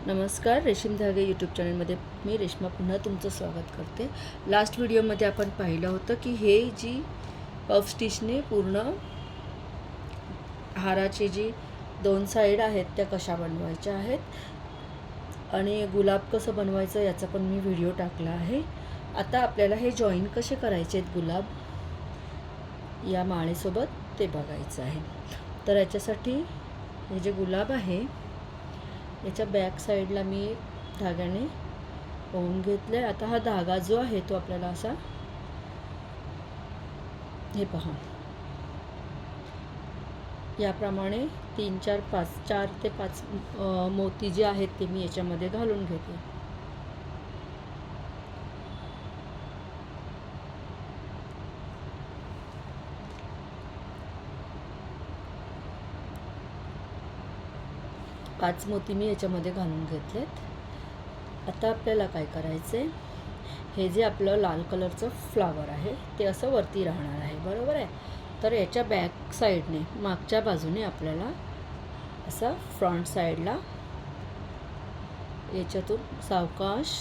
नमस्कार, रेशीम धागे यूट्यूब चॅनलमध्ये मी रेश्मा पुन्हा तुमचं स्वागत करते. लास्ट व्हिडिओमध्ये आपण पाहिलं होतं की हे जी पफ स्टिचने पूर्ण हाराची जी दोन साईड आहेत त्या कशा बनवायच्या आहेत आणि गुलाब कसं बनवायचं याचा पण मी व्हिडिओ टाकला आहे. आता आपल्याला हे जॉईन कसे करायचे आहेत गुलाब या माळेसोबत ते बघायचं आहे. तर याच्यासाठी हे जे गुलाब आहे याच्या बॅक साईडला मी धाग्याने ओवून घेतलं आहे. आता हा धागा जो आहे तो आपल्याला असा हे पहा याप्रमाणे 3 4 5 4 ते 5 मोती जे आहेत ते मी याच्यामध्ये घालून घेते. पाच मोती मी याच्यामध्ये घालून घेतलेत. आता आपल्याला काय करायचं आहे, हे जे आपलं लाल कलरचं फ्लावर आहे ते असं वरती राहणार आहे, बरोबर आहे. तर याच्या बॅक साईडने मागच्या बाजूने आपल्याला असा फ्रंट साईडला याच्यातून सावकाश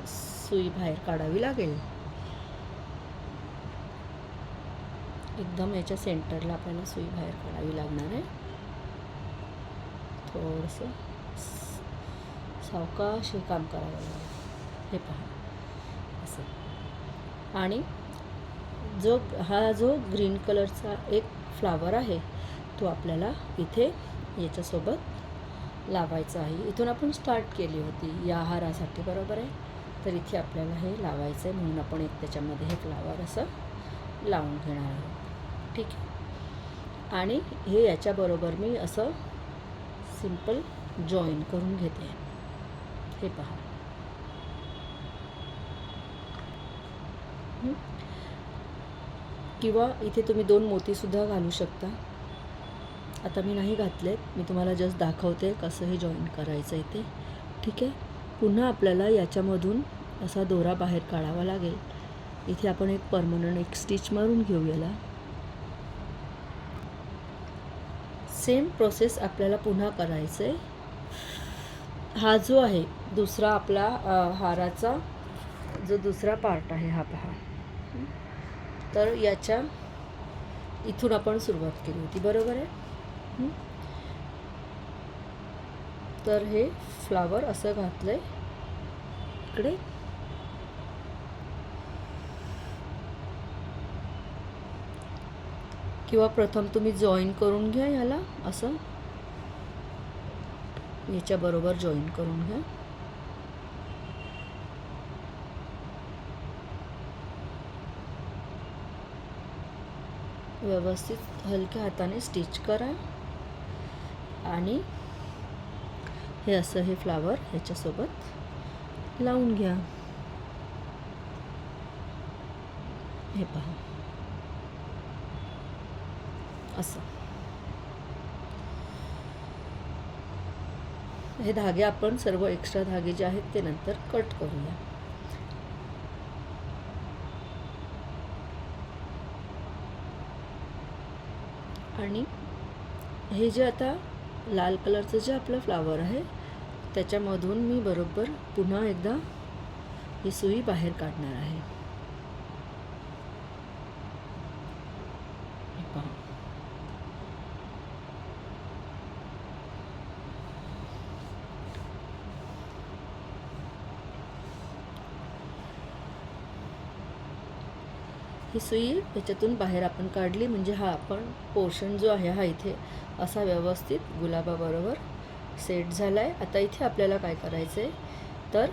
सुई बाहेर काढावी लागेल. एकदम याच्या सेंटरला आपल्याला सुई बाहेर काढावी लागणार आहे. थोडंसं सावकाश हे काम करावं लागेल. हे पहा असं. आणि जो ग्रीन कलरचा एक फ्लावर आहे तो आपल्याला इथे याच्यासोबत लावायचा आहे. इथून आपण स्टार्ट केली होती या हारासाठी, बरोबर आहे. तर इथे आपल्याला हे लावायचं आहे म्हणून आपण एक त्याच्यामध्ये हे फ्लावर असं लावून घेणार आहोत, ठीक आहे. आणि हे याच्याबरोबर मी असं सिंपल जॉईन करून घेते. हे पहा किंवा इथे तुम्ही 2 मोतीसुद्धा घालू शकता. आता मी नाही घातलेत, मी तुम्हाला जस्ट दाखवते कसं हे जॉईन करायचं इथे, ठीक आहे. पुन्हा आपल्याला याच्यामधून असा दोरा बाहेर काढावा लागेल. इथे आपण एक परमनंट एक स्टिच मारून घेऊ याला. सेम प्रोसेस आपल्याला पुन्हा करायचं आहे. हा जो आहे दुसरा आपला हाराचा जो दुसरा पार्ट आहे हा पहा. तर याच्या इथून आपण सुरुवात केली होती, बरोबर आहे. तर हे फ्लावर असं घातलं आहे इकडे. किंवा प्रथम तुम्ही जॉईन करून घ्या याला असं, याच्याबरोबर जॉईन करून घ्या. व्यवस्थित हलक्या हाताने स्टिच करा आणि हे असं हे फ्लावर ह्याच्यासोबत लावून घ्या. हे पहा असं. हे धागे आपण सर्व एक्स्ट्रा धागे जे आहेत ते नंतर कट करूया. आणि हे जे आता लाल कलरचं जे आपलं फ्लावर आहे त्याच्यामधून मी बरोबर पुन्हा एकदा ही सुई बाहेर काढणार आहे. ही सुई याच्यातून बाहेर आपण काढली म्हणजे हा आपण पोर्शन जो आहे हा इथे असा व्यवस्थित गुलाबाबरोबर सेट झाला आहे. आता इथे आपल्याला काय करायचं आहे, तर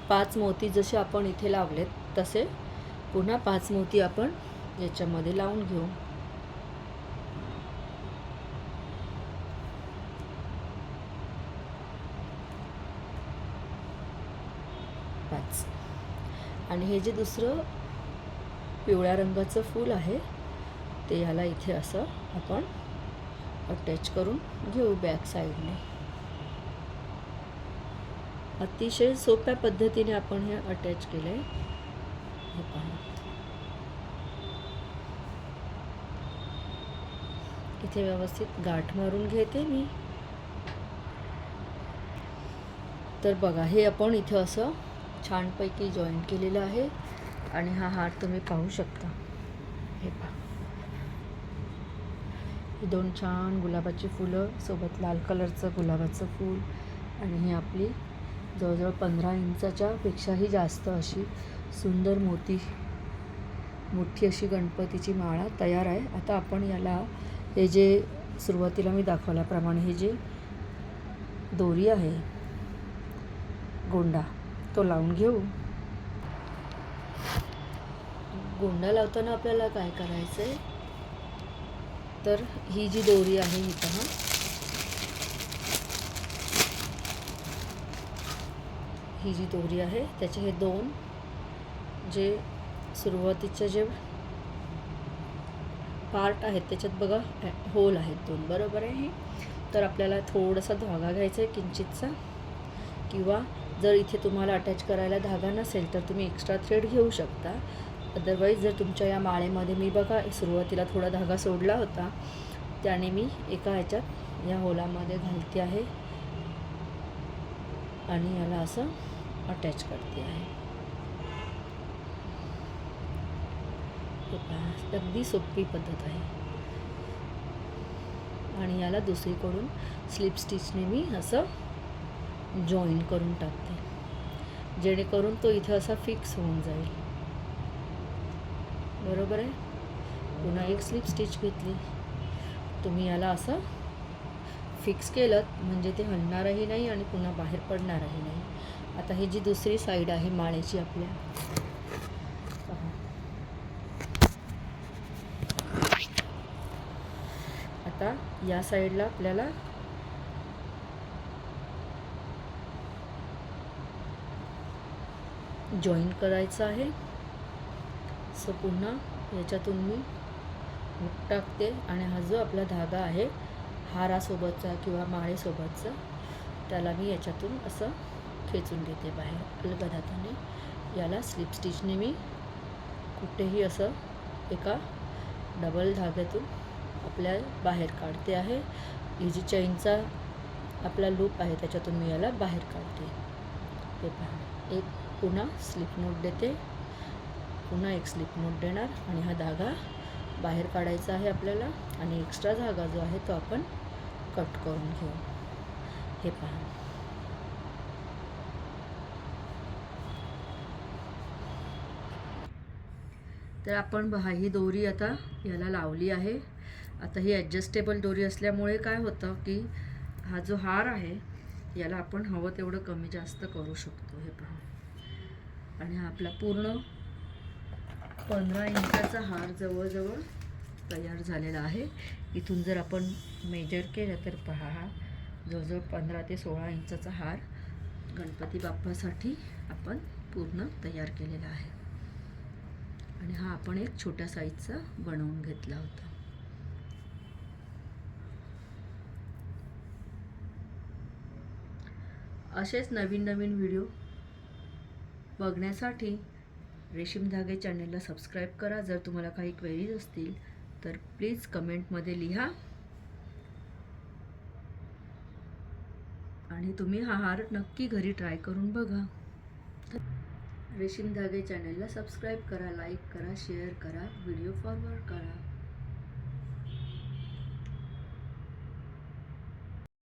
5 मोती जसे आपण इथे लावलेत तसे पुन्हा 5 मोती आपण याच्यामध्ये लावून घेऊ. आणि हे जे दुसरं पिवळ्या रंगाचं फूल आहे ते याला इथे असं आपण अटॅच करून घेऊ बॅक साईडने. अतिशय सोप्या पद्धतीने आपण हे अटॅच केलं आहे. हे पहा इथे व्यवस्थित गाठ मारून घेते मी. तर बघा, हे आपण इथं असं छानपैकी जॉईंट केलेलं आहे आणि हा हार तुम्ही पाहू शकता. हे पहा, ही 2 छान गुलाबाची फुलं सोबत लाल कलरचं गुलाबाचं फूल आणि ही आपली जवळजवळ 15 इंचाच्या पेक्षाही जास्त अशी सुंदर मोठी अशी गणपतीची माळा तयार आहे. आता आपण याला हे जे सुरुवातीला मी दाखवल्याप्रमाणे हे जे दोरी आहे, गोंडा, तो लावून घेऊ. गोंडा लावताना आपल्याला काय करायचं आहे, तर ही जी दोरी आहे ही पहा, ही जी दोरी आहे त्याचे हे 2 जे सुरुवातीचे जे पार्ट आहेत त्याच्यात बघा होल आहेत 2, बरोबर आहे. तर आपल्याला थोडासा धागा घ्यायचा आहे किंचितचा, किंवा जर इथे तुम्हाला अटॅच करायला धागा नसेल तर तुम्ही एक्स्ट्रा थ्रेड घेऊ शकता. अदरवाईज जर तुमच्या या माळेमध्ये मी बघा सुरुवातीला थोडा धागा सोडला होता, त्याने मी एका ह्याच्यात या होलामध्ये घालते आहे आणि याला असं अटॅच करते आहे. अगदी सोपी पद्धत आहे. आणि याला दुसरीकडून स्लिप स्टिचने मी असं जॉईन करून टाकते, जेणेकरून तो इथं असा फिक्स होऊन जाईल, बरोबर आहे. पुन्हा एक स्लिप स्टिच घेतली, तुम्ही याला असं फिक्स केलं म्हणजे ते हलणारही नाही आणि पुन्हा बाहेर पडणारही नाही. आता ही जी दुसरी साईड आहे माळेची आपल्या, आता या साईडला आपल्याला जॉईन करायचं आहे. सो पुन्हा याच्यातून मी हुक टाकते आणि हा जो आपला धागा आहे हारासोबतचा किंवा माळेसोबतचा, त्याला मी याच्यातून असं खेचून घेते बाहेर अलगद हाताने. याला स्लिप स्टिचने मी कुठेही असं एका डबल धाग्यातून आपल्या बाहेर काढते आहे. ही जी चैनचा आपला लूप आहे त्याच्यातून मी याला बाहेर काढते. हे पहा, एक पुन्हा स्लिप नोट देते, पुन्हा एक स्लिप नोट देणार आणि हा धागा बाहेर काढायचा आहे आपल्याला आणि एक्स्ट्रा धागा जो आहे तो आपण कट करून घेऊ. हे पहा, तर आपण पहा ही दोरी आता याला लावली आहे. आता ही ॲडजस्टेबल दोरी असल्यामुळे काय होतं की हा जो हार आहे याला आपण हवं तेवढं कमी जास्त करू शकतो. हे पहा, आणि हा आपला पूर्ण 15 इंचाचा हार जवळजवळ तयार झालेला आहे. इथून जर आपण मेजर केलं तर पहा, हा जवळजवळ 15 ते 16 इंचाचा हार गणपती बाप्पासाठी आपण पूर्ण तयार केलेला आहे. आणि हा आपण एक छोट्या साईजचा बनवून घेतला होता. असेच नवीन नवीन व्हिडिओ बघण्यासाठी रेशीम धागे चॅनलला सबस्क्राईब करा. जर तुम्हाला काही क्वेरीज असतील तर प्लीज कमेंटमध्ये लिहा आणि तुम्ही हा हार नक्की घरी ट्राय करून बघा. रेशीम धागे चॅनलला सबस्क्राईब करा, लाईक करा, शेअर करा, व्हिडिओ फॉरवर्ड करा.